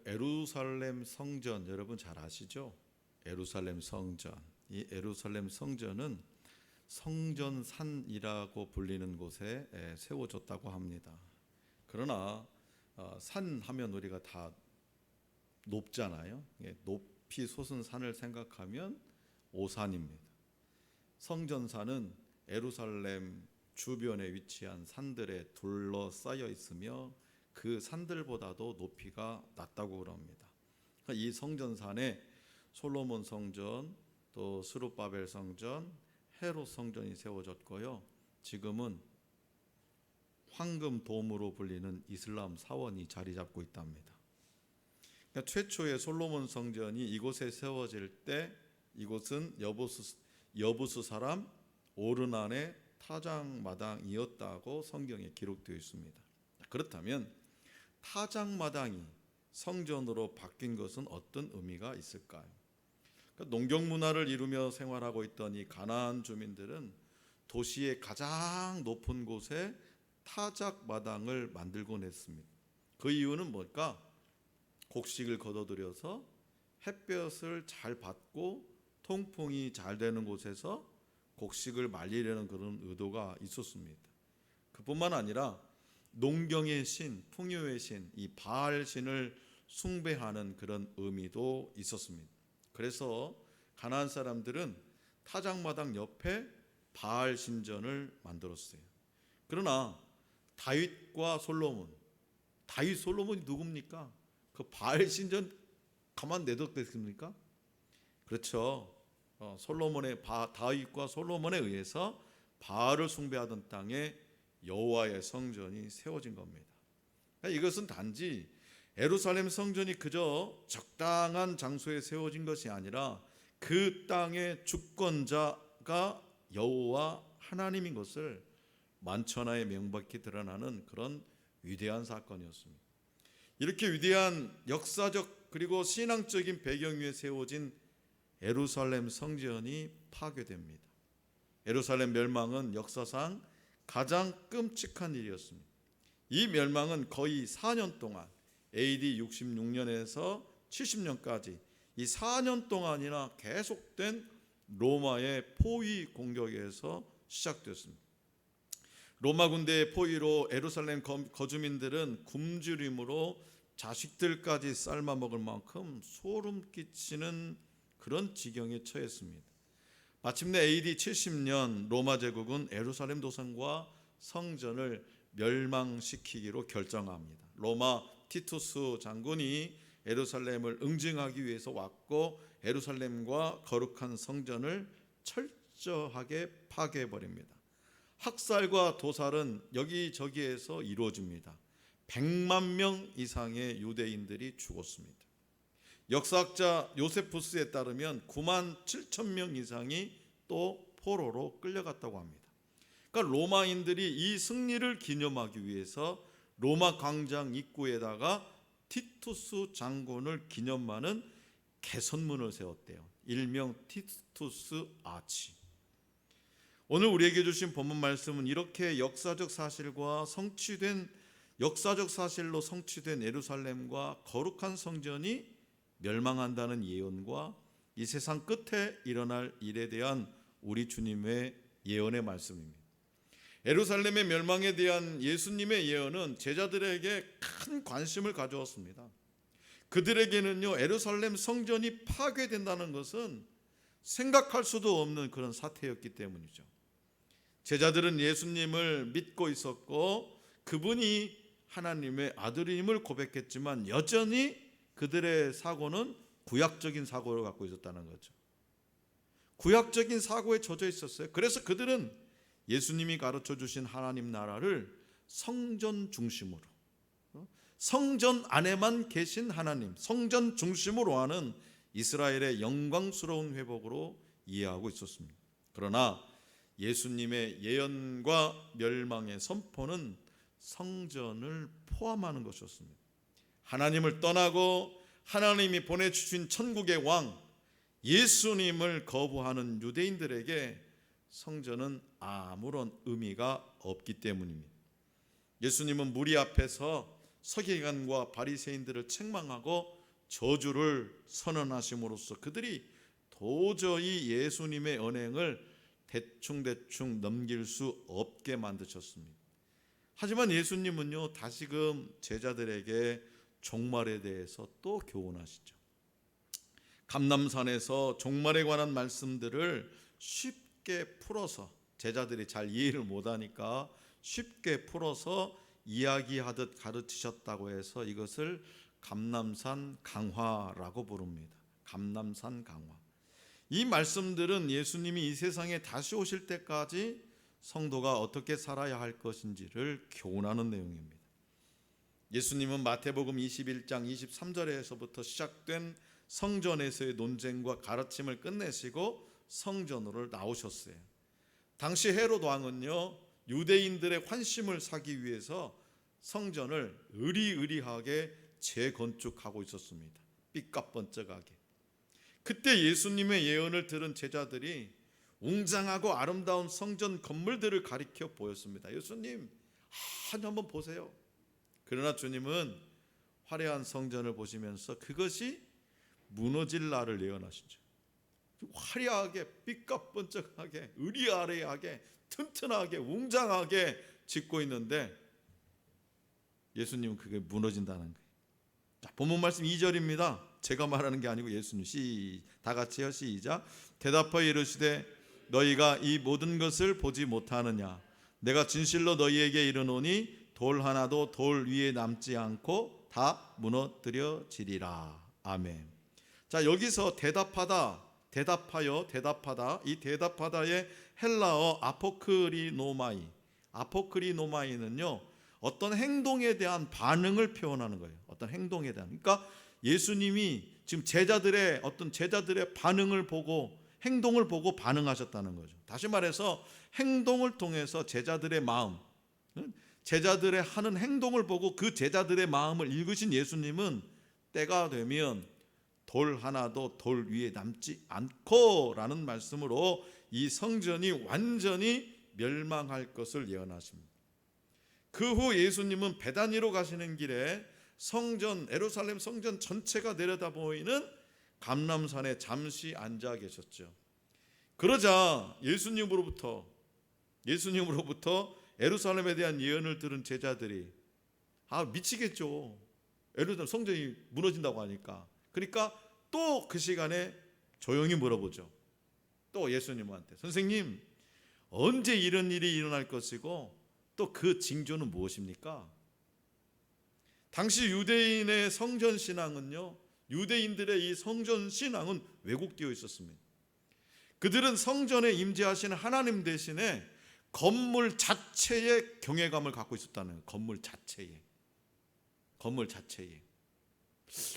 예루살렘 성전 여러분 잘 아시죠? 예루살렘 성전. 이 예루살렘 성전은 성전산이라고 불리는 곳에 세워졌다고 합니다. 그러나 산 하면 우리가 다 높잖아요. 높이 솟은 산을 생각하면 오산입니다. 성전산은 예루살렘 주변에 위치한 산들에 둘러싸여 있으며 그 산들보다도 높이가 낮다고 그럽니다. 이 성전산에 솔로몬 성전, 또 스룹바벨 성전, 헤롯 성전이 세워졌고요. 지금은 황금돔으로 불리는 이슬람 사원이 자리 잡고 있답니다. 그러니까 최초의 솔로몬 성전이 이곳에 세워질 때 이곳은 여부스 사람 오르난의 타작마당이었다고 성경에 기록되어 있습니다. 그렇다면 타작마당이 성전으로 바뀐 것은 어떤 의미가 있을까요? 그러니까 농경 문화를 이루며 생활하고 있던 이 가나안 주민들은 도시의 가장 높은 곳에 타작마당을 만들곤 했습니다. 그 이유는 뭘까? 곡식을 걷어들여서 햇볕을 잘 받고 통풍이 잘 되는 곳에서 곡식을 말리려는 그런 의도가 있었습니다. 그뿐만 아니라 농경의 신, 풍요의 신, 이 바알 신을 숭배하는 그런 의미도 있었습니다. 그래서 가나안 사람들은 타작마당 옆에 바알 신전을 만들었어요. 그러나 다윗과 솔로몬, 솔로몬이 누굽니까? 그 바알 신전 가만 내뒀겠습니까? 그렇죠. 다윗과 솔로몬에 의해서 바알을 숭배하던 땅에 여호와의 성전이 세워진 겁니다. 그러니까 이것은 단지 예루살렘 성전이 그저 적당한 장소에 세워진 것이 아니라 그 땅의 주권자가 여호와 하나님인 것을 만천하에 명백히 드러나는 그런 위대한 사건이었습니다. 이렇게 위대한 역사적 그리고 신앙적인 배경 위에 세워진 예루살렘 성전이 파괴됩니다. 예루살렘 멸망은 역사상 가장 끔찍한 일이었습니다. 이 멸망은 거의 4년 동안 AD 66년에서 70년까지 이 4년 동안이나 계속된 로마의 포위 공격에서 시작됐습니다. 로마 군대의 포위로 예루살렘 거주민들은 굶주림으로 자식들까지 삶아 먹을 만큼 소름 끼치는 그런 지경에 처했습니다. 마침내 AD 70년 로마 제국은 예루살렘 도성과 성전을 멸망시키기로 결정합니다. 로마 티투스 장군이 예루살렘을 응징하기 위해서 왔고 예루살렘과 거룩한 성전을 철저하게 파괴해버립니다. 학살과 도살은 여기저기에서 이루어집니다. 100만 명 이상의 유대인들이 죽었습니다. 역사학자 요세푸스에 따르면 9만 7천 명 이상이 또 포로로 끌려갔다고 합니다. 그러니까 로마인들이 이 승리를 기념하기 위해서 로마 광장 입구에다가 티투스 장군을 기념하는 개선문을 세웠대요. 일명 티투스 아치. 오늘 우리에게 주신 본문 말씀은 이렇게 역사적 사실로 성취된 예루살렘과 거룩한 성전이 멸망한다는 예언과 이 세상 끝에 일어날 일에 대한 우리 주님의 예언의 말씀입니다. 예루살렘의 멸망에 대한 예수님의 예언은 제자들에게 큰 관심을 가져왔습니다. 그들에게는요, 예루살렘 성전이 파괴된다는 것은 생각할 수도 없는 그런 사태였기 때문이죠. 제자들은 예수님을 믿고 있었고 그분이 하나님의 아들임을 고백했지만 여전히 그들의 사고는 구약적인 사고를 갖고 있었다는 거죠. 구약적인 사고에 젖어 있었어요. 그래서 그들은 예수님이 가르쳐 주신 하나님 나라를 성전 중심으로, 성전 안에만 계신 하나님, 성전 중심으로 하는 이스라엘의 영광스러운 회복으로 이해하고 있었습니다. 그러나 예수님의 예언과 멸망의 선포는 성전을 포함하는 것이었습니다. 하나님을 떠나고 하나님이 보내주신 천국의 왕 예수님을 거부하는 유대인들에게 성전은 아무런 의미가 없기 때문입니다. 예수님은 무리 앞에서 서기관과 바리새인들을 책망하고 저주를 선언하심으로써 그들이 도저히 예수님의 언행을 대충 넘길 수 없게 만드셨습니다. 하지만 예수님은요, 다시금 제자들에게 종말에 대해서 또 교훈하시죠. 감람산에서 종말에 관한 말씀들을 쉽게 풀어서, 제자들이 잘 이해를 못하니까 쉽게 풀어서 이야기하듯 가르치셨다고 해서 이것을 감람산 강화라고 부릅니다. 감람산 강화. 이 말씀들은 예수님이 이 세상에 다시 오실 때까지 성도가 어떻게 살아야 할 것인지를 교훈하는 내용입니다. 예수님은 마태복음 21장 23절에서부터 시작된 성전에서의 논쟁과 가르침을 끝내시고 성전으로 나오셨어요. 당시 헤롯 왕은요, 유대인들의 환심을 사기 위해서 성전을 으리으리하게 재건축하고 있었습니다. 삐까뻔쩍하게. 그때 예수님의 예언을 들은 제자들이 웅장하고 아름다운 성전 건물들을 가리켜 보였습니다. 예수님, 한번 보세요. 그러나 주님은 화려한 성전을 보시면서 그것이 무너질 날을 예언하시죠. 화려하게, 삐까뻔쩍하게, 으리아리하게, 튼튼하게, 웅장하게 짓고 있는데 예수님은 그게 무너진다는 거예요. 자, 본문 말씀 2절입니다. 제가 말하는 게 아니고 예수님. 다 같이요. 시작. 대답하여 이르시되 너희가 이 모든 것을 보지 못하느냐? 내가 진실로 너희에게 이르노니 돌 하나도 돌 위에 남지 않고 다 무너뜨려지리라. 아멘. 자, 여기서 대답하다, 대답하여, 대답하다, 이 대답하다의 헬라어 아포크리노마이는요, 어떤 행동에 대한 반응을 표현하는 거예요. 어떤 행동에 대한. 그러니까 예수님이 지금 제자들의 반응을 보고, 행동을 보고 반응하셨다는 거죠. 다시 말해서 행동을 통해서 제자들의 마음, 제자들의 하는 행동을 보고 그 제자들의 마음을 읽으신 예수님은 때가 되면 돌 하나도 돌 위에 남지 않고 라는 말씀으로 이 성전이 완전히 멸망할 것을 예언하십니다. 그 후 예수님은 베다니로 가시는 길에 예루살렘 성전 전체가 내려다 보이는 감람산에 잠시 앉아 계셨죠. 그러자 예수님으로부터 예루살렘에 대한 예언을 들은 제자들이 미치겠죠. 예루살렘 성전이 무너진다고 하니까. 그러니까 또 그 시간에 조용히 물어보죠. 또 예수님한테, 선생님, 언제 이런 일이 일어날 것이고 또 그 징조는 무엇입니까? 당시 유대인의 성전 신앙은요, 유대인들의 이 성전 신앙은 왜곡되어 있었습니다. 그들은 성전에 임재하시는 하나님 대신에 건물 자체에 경외감을 갖고 있었다는 거예요. 건물 자체에.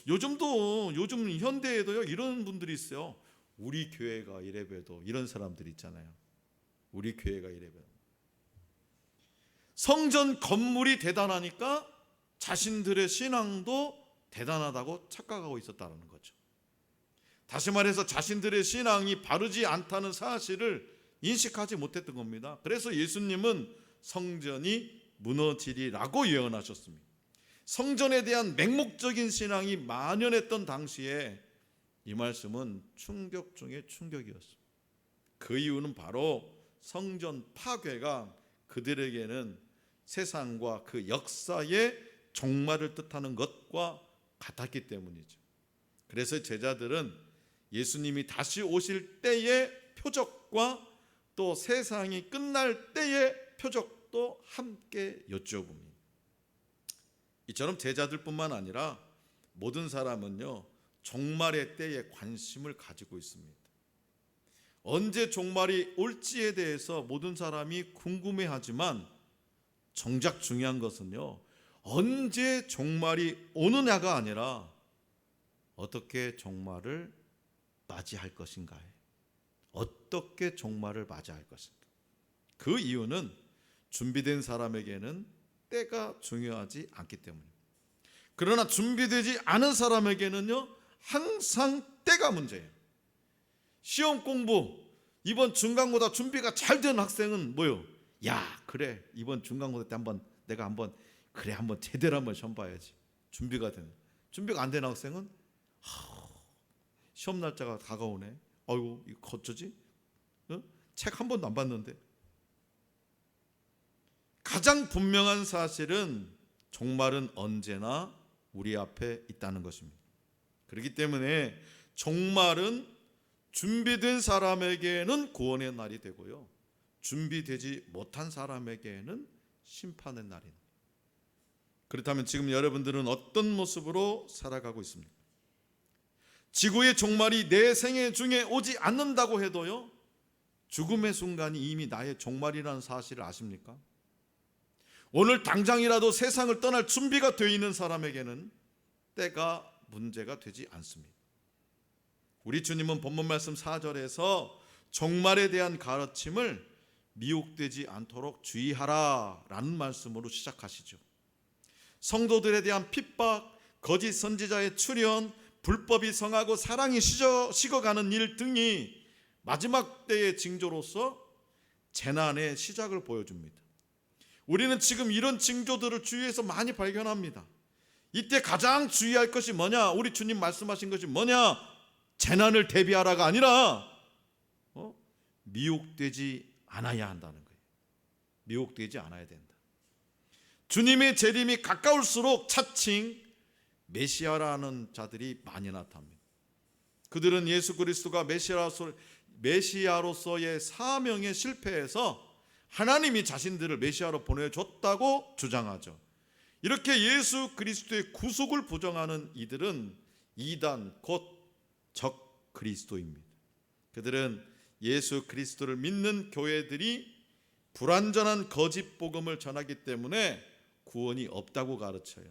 요즘 현대에도요, 이런 분들이 있어요. 우리 교회가 이래봬도, 이런 사람들이 있잖아요. 우리 교회가 이래봬도. 성전 건물이 대단하니까 자신들의 신앙도 대단하다고 착각하고 있었다는 거죠. 다시 말해서 자신들의 신앙이 바르지 않다는 사실을 인식하지 못했던 겁니다. 그래서 예수님은 성전이 무너지리라고 예언하셨습니다. 성전에 대한 맹목적인 신앙이 만연했던 당시에 이 말씀은 충격 중에 충격이었습니다. 그 이유는 바로 성전 파괴가 그들에게는 세상과 그 역사의 종말을 뜻하는 것과 같았기 때문이죠. 그래서 제자들은 예수님이 다시 오실 때의 표적과 또 세상이 끝날 때의 표적도 함께 여쭤봅니다. 이처럼 제자들뿐만 아니라 모든 사람은요, 종말의 때에 관심을 가지고 있습니다. 언제 종말이 올지에 대해서 모든 사람이 궁금해하지만 정작 중요한 것은요, 언제 종말이 오느냐가 아니라 어떻게 종말을 맞이할 것인가요? 어떻게 종말을 맞이할 것인가? 그 이유는 준비된 사람에게는 때가 중요하지 않기 때문입니다. 그러나 준비되지 않은 사람에게는요, 항상 때가 문제예요. 시험 공부, 이번 중간고사 준비가 잘 된 학생은 뭐요? 야, 그래, 이번 중간고사 때 내가 한번 그래 한번 제대로 한번 시험 봐야지. 준비가 되는. 준비가 안 되는 학생은 시험 날짜가 다가오네. 아이고 이거 어쩌지? 책 한 번도 안 봤는데. 가장 분명한 사실은 종말은 언제나 우리 앞에 있다는 것입니다. 그렇기 때문에 종말은 준비된 사람에게는 구원의 날이 되고요, 준비되지 못한 사람에게는 심판의 날입니다. 그렇다면 지금 여러분들은 어떤 모습으로 살아가고 있습니까? 지구의 종말이 내 생애 중에 오지 않는다고 해도요, 죽음의 순간이 이미 나의 종말이라는 사실을 아십니까? 오늘 당장이라도 세상을 떠날 준비가 되어 있는 사람에게는 때가 문제가 되지 않습니다. 우리 주님은 본문 말씀 4절에서 종말에 대한 가르침을 미혹되지 않도록 주의하라 라는 말씀으로 시작하시죠. 성도들에 대한 핍박, 거짓 선지자의 출현, 불법이 성하고 사랑이 식어가는 일 등이 마지막 때의 징조로서 재난의 시작을 보여줍니다. 우리는 지금 이런 징조들을 주위에서 많이 발견합니다. 이때 가장 주의할 것이 뭐냐? 우리 주님 말씀하신 것이 뭐냐? 재난을 대비하라가 아니라 미혹되지 않아야 한다는 거예요. 미혹되지 않아야 된다. 주님의 재림이 가까울수록 차칭 메시아라는 자들이 많이 나타납니다. 그들은 예수 그리스도가 메시아로서의 사명에 실패해서 하나님이 자신들을 메시아로 보내줬다고 주장하죠. 이렇게 예수 그리스도의 구속을 부정하는 이들은 이단 곧 적 그리스도입니다. 그들은 예수 그리스도를 믿는 교회들이 불완전한 거짓 복음을 전하기 때문에 구원이 없다고 가르쳐요.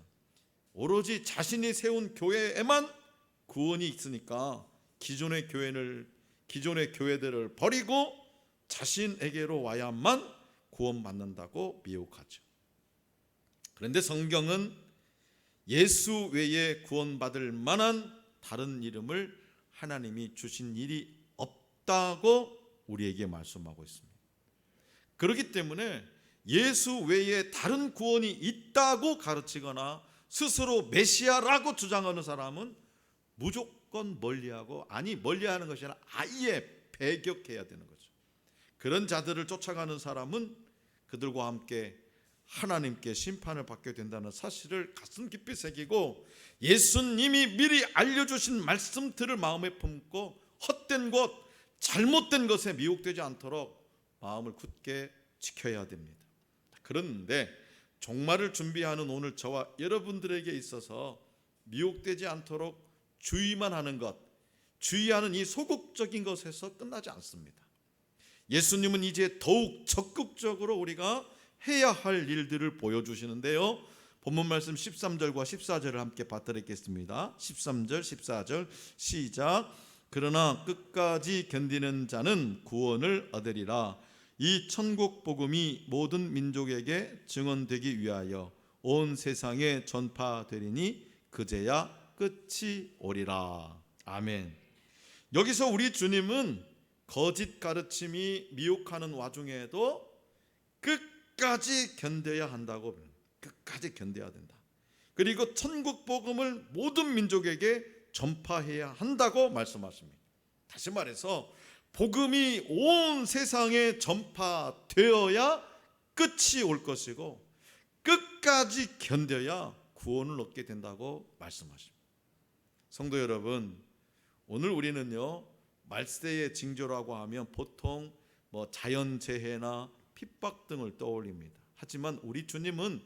오로지 자신이 세운 교회에만 구원이 있으니까 기존의 교회들을 버리고 자신에게로 와야만 구원받는다고 미혹하죠. 그런데 성경은 예수 외에 구원받을 만한 다른 이름을 하나님이 주신 일이 없다고 우리에게 말씀하고 있습니다. 그렇기 때문에 예수 외에 다른 구원이 있다고 가르치거나 스스로 메시아라고 주장하는 사람은 무조건 멀리하고, 아니 멀리하는 것이 아니라 아예 배격해야 되는 거죠. 그런 자들을 쫓아가는 사람은 그들과 함께 하나님께 심판을 받게 된다는 사실을 가슴 깊이 새기고, 예수님이 미리 알려주신 말씀들을 마음에 품고 헛된 것, 잘못된 것에 미혹되지 않도록 마음을 굳게 지켜야 됩니다. 그런데 종말을 준비하는 오늘 저와 여러분들에게 있어서 미혹되지 않도록 주의만 하는 것, 주의하는 이 소극적인 것에서 끝나지 않습니다. 예수님은 이제 더욱 적극적으로 우리가 해야 할 일들을 보여주시는데요, 본문 말씀 13절과 14절을 함께 받들겠습니다. 13절 14절 시작. 그러나 끝까지 견디는 자는 구원을 얻으리라. 이 천국 복음이 모든 민족에게 증언되기 위하여 온 세상에 전파되리니 그제야 끝이 오리라. 아멘. 여기서 우리 주님은 거짓 가르침이 미혹하는 와중에도 끝까지 견뎌야 한다고, 끝까지 견뎌야 된다. 그리고 천국 복음을 모든 민족에게 전파해야 한다고 말씀하십니다. 다시 말해서 복음이 온 세상에 전파되어야 끝이 올 것이고 끝까지 견뎌야 구원을 얻게 된다고 말씀하십니다. 성도 여러분, 오늘 우리는요, 말세의 징조라고 하면 보통 자연재해나 핍박 등을 떠올립니다. 하지만 우리 주님은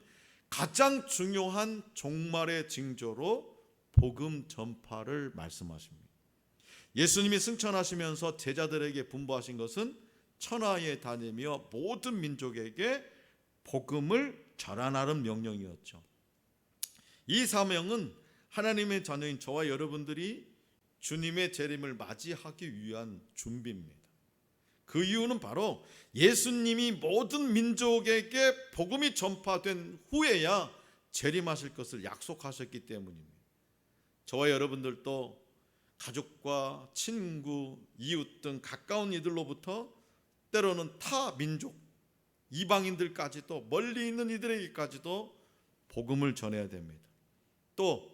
가장 중요한 종말의 징조로 복음 전파를 말씀하십니다. 예수님이 승천하시면서 제자들에게 분부하신 것은 천하에 다니며 모든 민족에게 복음을 전하라는 명령이었죠. 이 사명은 하나님의 자녀인 저와 여러분들이 주님의 재림을 맞이하기 위한 준비입니다. 그 이유는 바로 예수님이 모든 민족에게 복음이 전파된 후에야 재림하실 것을 약속하셨기 때문입니다. 저와 여러분들도 가족과 친구, 이웃 등 가까운 이들로부터 때로는 타 민족, 이방인들까지도, 멀리 있는 이들에게까지도 복음을 전해야 됩니다. 또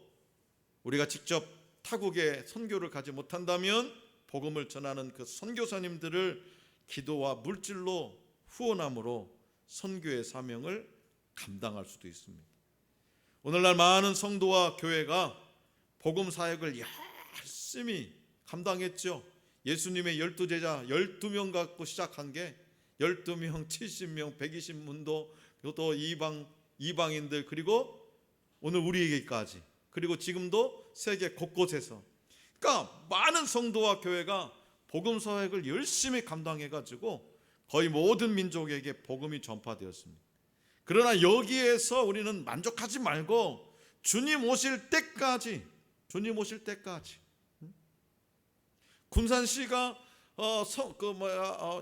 우리가 직접 타국에 선교를 가지 못한다면 복음을 전하는 그 선교사님들을 기도와 물질로 후원함으로 선교의 사명을 감당할 수도 있습니다. 오늘날 많은 성도와 교회가 복음 사역을 열심히 감당했죠. 예수님의 12제자 12명 갖고 시작한 게 12명, 70명, 120문도, 또 이방인들, 그리고 오늘 우리에게까지, 그리고 지금도 세계 곳곳에서, 그러니까 많은 성도와 교회가 복음 사역을 열심히 감당해가지고 거의 모든 민족에게 복음이 전파되었습니다. 그러나 여기에서 우리는 만족하지 말고 주님 오실 때까지 군산시가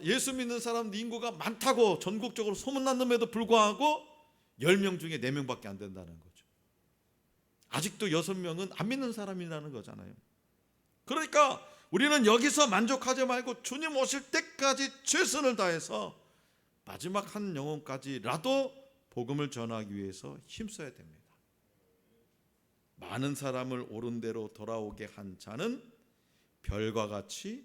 예수 믿는 사람 인구가 많다고 전국적으로 소문났음에도 불구하고 10명 중에 4명밖에 안 된다는 거죠. 아직도 6명은 안 믿는 사람이라는 거잖아요. 그러니까 우리는 여기서 만족하지 말고 주님 오실 때까지 최선을 다해서 마지막 한 영혼까지라도 복음을 전하기 위해서 힘써야 됩니다. 많은 사람을 옳은 대로 돌아오게 한 자는 별과 같이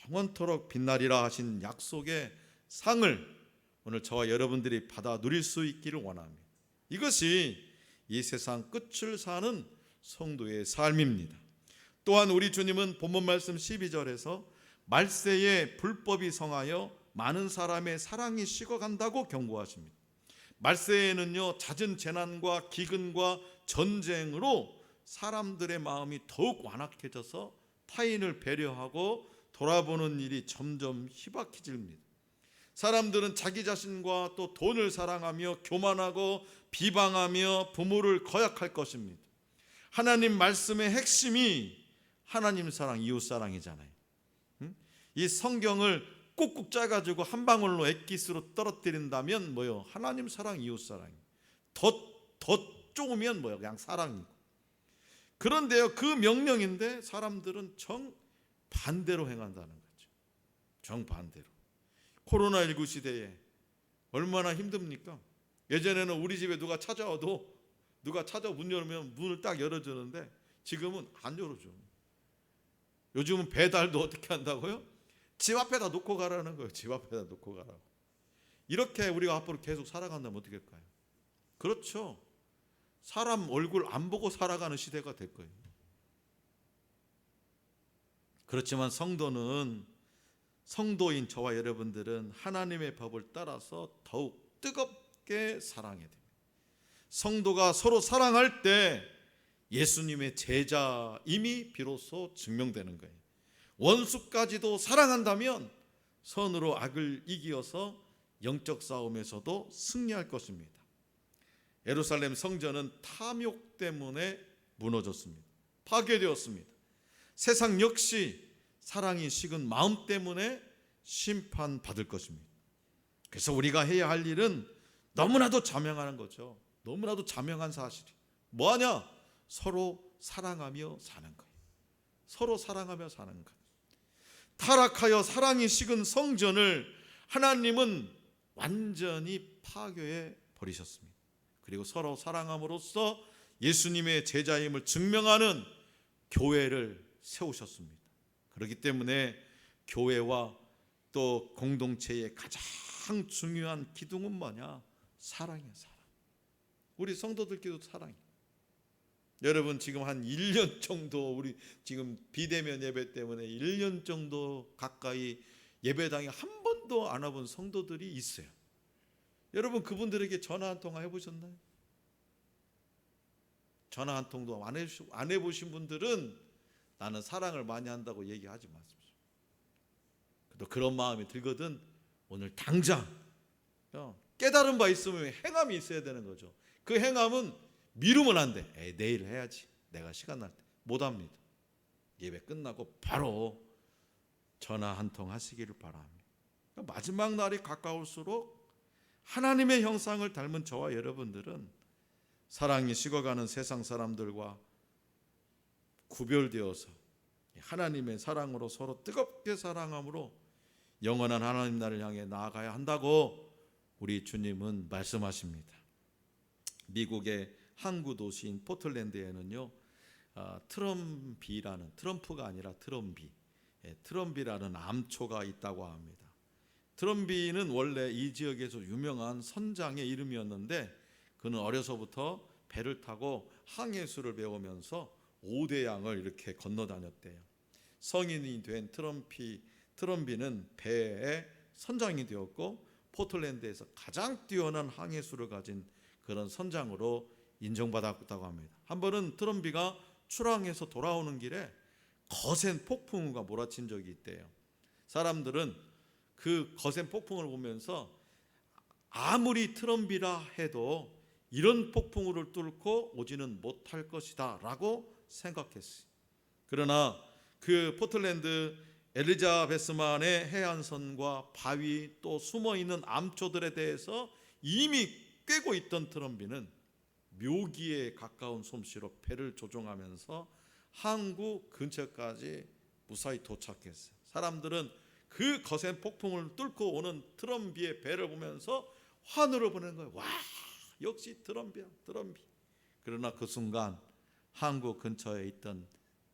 영원토록 빛나리라 하신 약속의 상을 오늘 저와 여러분들이 받아 누릴 수 있기를 원합니다. 이것이 이 세상 끝을 사는 성도의 삶입니다. 또한 우리 주님은 본문 말씀 12절에서 말세에 불법이 성하여 많은 사람의 사랑이 식어간다고 경고하십니다. 말세에는요, 잦은 재난과 기근과 전쟁으로 사람들의 마음이 더욱 완악해져서 타인을 배려하고 돌아보는 일이 점점 희박해집니다. 사람들은 자기 자신과 또 돈을 사랑하며 교만하고 비방하며 부모를 거역할 것입니다. 하나님 말씀의 핵심이 하나님 사랑, 이웃 사랑이잖아요. 이 성경을 꾹꾹 짜가지고 한 방울로 액기스로 떨어뜨린다면 뭐요? 하나님 사랑, 이웃 사랑. 더 쪼으면 뭐요? 그냥 사랑이고. 그런데요, 그 명령인데 사람들은 정반대로 행한다는 거죠. 정반대로. 코로나19 시대에 얼마나 힘듭니까? 예전에는 우리 집에 누가 찾아와도, 누가 찾아와 문 열면 문을 딱 열어주는데 지금은 안 열어줘. 요즘은 배달도 어떻게 한다고요? 집 앞에다 놓고 가라는 거예요. 집 앞에다 놓고 가라고. 이렇게 우리가 앞으로 계속 살아간다면 어떻게 할까요? 그렇죠. 사람 얼굴 안 보고 살아가는 시대가 될 거예요. 그렇지만 성도인 저와 여러분들은 하나님의 법을 따라서 더욱 뜨겁게 사랑해야 됩니다. 성도가 서로 사랑할 때 예수님의 제자임이 비로소 증명되는 거예요. 원수까지도 사랑한다면 선으로 악을 이기어서 영적 싸움에서도 승리할 것입니다. 예루살렘 성전은 탐욕 때문에 무너졌습니다. 파괴되었습니다. 세상 역시 사랑이 식은 마음 때문에 심판받을 것입니다. 그래서 우리가 해야 할 일은 너무나도 자명하는 거죠. 너무나도 자명한 사실이 뭐하냐? 서로 사랑하며 사는 거예요. 서로 사랑하며 사는 거예요. 타락하여 사랑이 식은 성전을 하나님은 완전히 파괴해 버리셨습니다. 그리고 서로 사랑함으로써 예수님의 제자임을 증명하는 교회를 세우셨습니다. 그렇기 때문에 교회와 또 공동체의 가장 중요한 기둥은 뭐냐? 사랑이에요. 사랑. 우리 성도들끼리도 사랑이에요. 여러분 지금 한 1년 정도 우리 지금 비대면 예배 때문에 1년 정도 가까이 예배당에 한 번도 안 와본 성도들이 있어요. 여러분 그분들에게 전화 한 통화 해보셨나요? 전화 한 통도 안 해보신 분들은 나는 사랑을 많이 한다고 얘기하지 마십시오. 또 그런 마음이 들거든 오늘 당장 깨달은 바 있으면 행함이 있어야 되는 거죠. 그 행함은 미루면 안 돼. 내일 해야지. 내가 시간 날 때. 못합니다. 예배 끝나고 바로 전화 한 통 하시기를 바랍니다. 마지막 날이 가까울수록 하나님의 형상을 닮은 저와 여러분들은 사랑이 식어가는 세상 사람들과 구별되어서 하나님의 사랑으로 서로 뜨겁게 사랑함으로 영원한 하나님 나라를 향해 나아가야 한다고 우리 주님은 말씀하십니다. 미국의 항구 도시인 포틀랜드에는요, 트럼비라는, 트럼프가 아니라 트럼비라는 암초가 있다고 합니다. 트럼비는 원래 이 지역에서 유명한 선장의 이름이었는데, 그는 어려서부터 배를 타고 항해술을 배우면서 5대양을 이렇게 건너다녔대요. 성인이 된 트럼비는 배의 선장이 되었고, 포틀랜드에서 가장 뛰어난 항해술을 가진 그런 선장으로 인정받았다고 합니다. 한 번은 트럼비가 출항해서 돌아오는 길에 거센 폭풍우가 몰아친 적이 있대요. 사람들은 그 거센 폭풍을 보면서 아무리 트럼비라 해도 이런 폭풍우를 뚫고 오지는 못할 것이다 라고 생각했어요. 그러나 그 포틀랜드 엘리자베스만의 해안선과 바위, 또 숨어있는 암초들에 대해서 이미 꿰고 있던 트럼비는 묘기에 가까운 솜씨로 배를 조종하면서 항구 근처까지 무사히 도착했어요. 사람들은 그 거센 폭풍을 뚫고 오는 트럼비의 배를 보면서 환호를 보내는 거예요. 와, 역시 트럼비야, 트럼비. 그러나 그 순간 항구 근처에 있던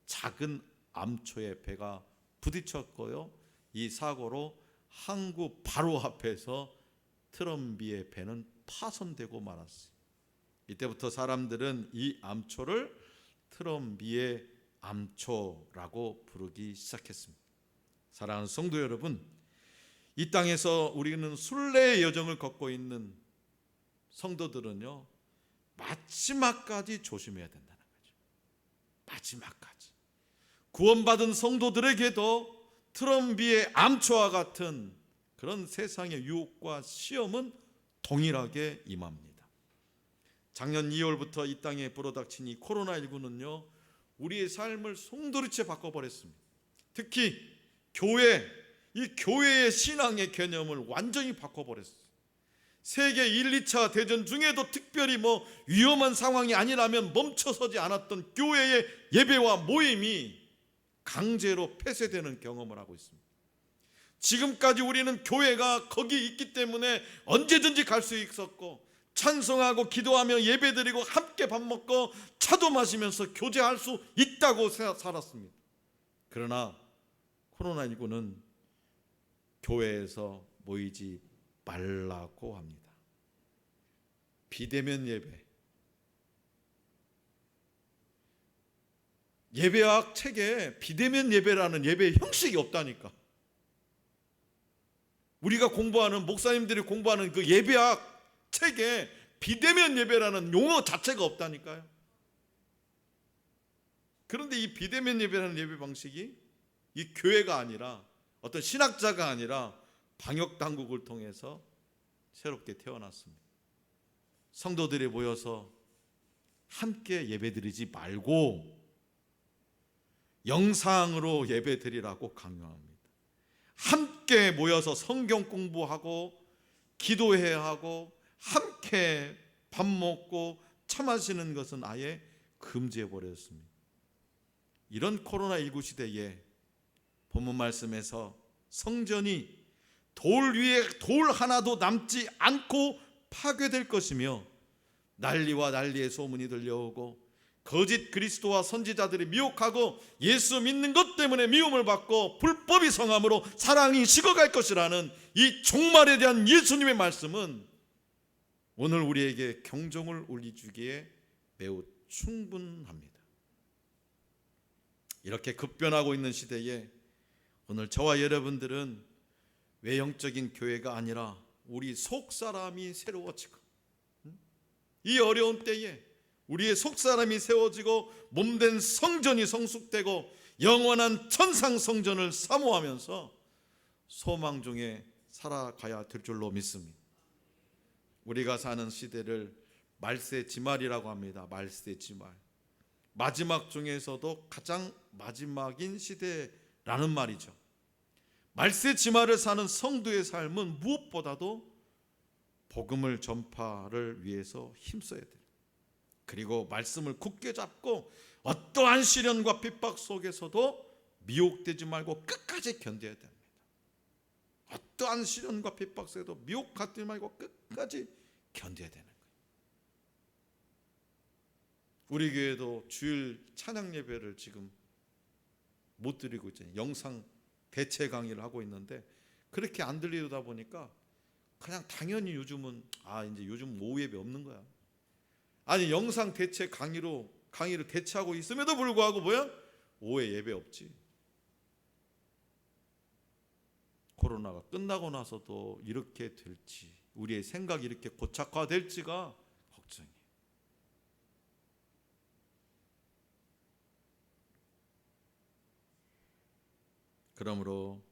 작은 암초에 배가 부딪혔고요, 이 사고로 항구 바로 앞에서 트럼비의 배는 파손되고 말았어요. 이때부터 사람들은 이 암초를 트럼비의 암초라고 부르기 시작했습니다. 사랑하는 성도 여러분, 이 땅에서 우리는 순례의 여정을 걷고 있는 성도들은요, 마지막까지 조심해야 된다는 거죠. 마지막까지. 구원받은 성도들에게도 트럼비의 암초와 같은 그런 세상의 유혹과 시험은 동일하게 임합니다. 작년 2월부터 이 땅에 불어닥친 이 코로나19는요, 우리의 삶을 송두리째 바꿔버렸습니다. 특히 이 교회의 신앙의 개념을 완전히 바꿔버렸어요. 세계 1, 2차 대전 중에도 특별히 위험한 상황이 아니라면 멈춰서지 않았던 교회의 예배와 모임이 강제로 폐쇄되는 경험을 하고 있습니다. 지금까지 우리는 교회가 거기 있기 때문에 언제든지 갈 수 있었고, 찬송하고 기도하며 예배드리고 함께 밥 먹고 차도 마시면서 교제할 수 있다고 살았습니다. 그러나 코로나19는 교회에서 모이지 말라고 합니다. 비대면 예배학 책에 비대면 예배라는 예배의 형식이 없다니까. 우리가 공부하는, 목사님들이 공부하는 그 예배학 책에 비대면 예배라는 용어 자체가 없다니까요. 그런데 이 비대면 예배라는 예배 방식이 이 교회가 아니라, 어떤 신학자가 아니라 방역 당국을 통해서 새롭게 태어났습니다. 성도들이 모여서 함께 예배드리지 말고 영상으로 예배드리라고 강요합니다. 함께 모여서 성경 공부하고 기도해야 하고 함께 밥 먹고 차 마시는 것은 아예 금지해 버렸습니다. 이런 코로나19 시대에 본문 말씀에서 성전이 돌 위에 돌 하나도 남지 않고 파괴될 것이며, 난리와 난리의 소문이 들려오고 거짓 그리스도와 선지자들이 미혹하고 예수 믿는 것 때문에 미움을 받고 불법이 성함으로 사랑이 식어갈 것이라는 이 종말에 대한 예수님의 말씀은 오늘 우리에게 경종을 울리주기에 매우 충분합니다. 이렇게 급변하고 있는 시대에 오늘 저와 여러분들은 외형적인 교회가 아니라 우리 속사람이 새로워지고, 이 어려운 때에 우리의 속사람이 세워지고 몸된 성전이 성숙되고 영원한 천상 성전을 사모하면서 소망 중에 살아가야 될 줄로 믿습니다. 우리가 사는 시대를 말세지말이라고 합니다. 말세지말, 마지막 중에서도 가장 마지막인 시대라는 말이죠. 말세지말을 사는 성도의 삶은 무엇보다도 복음을 전파를 위해서 힘써야 돼요. 그리고 말씀을 굳게 잡고 어떠한 시련과 핍박 속에서도 미혹되지 말고 끝까지 견뎌야 됩니다. 어떠한 시련과 핍박 속에도 미혹하지 말고 끝까지 견뎌야 되는 거예요. 우리 교회도 주일 찬양 예배를 지금 못 드리고 있잖아요. 영상 대체 강의를 하고 있는데 그렇게 안 들리다 보니까 그냥 당연히 요즘은 이제 요즘 오후 예배 없는 거야. 아니 영상 대체 강의를 대체하고 있음에도 불구하고 뭐야? 오후에 예배 없지. 코로나가 끝나고 나서도 이렇게 될지, 우리의 생각이 이렇게 고착화될지가 걱정이에요. 그러므로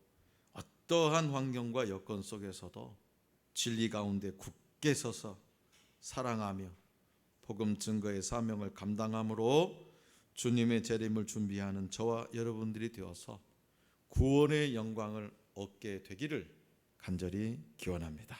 어떠한 환경과 여건 속에서도 진리 가운데 굳게 서서 사랑하며 복음 증거의 사명을 감당함으로 주님의 재림을 준비하는 저와 여러분들이 되어서 구원의 영광을 얻게 되기를 간절히 기원합니다.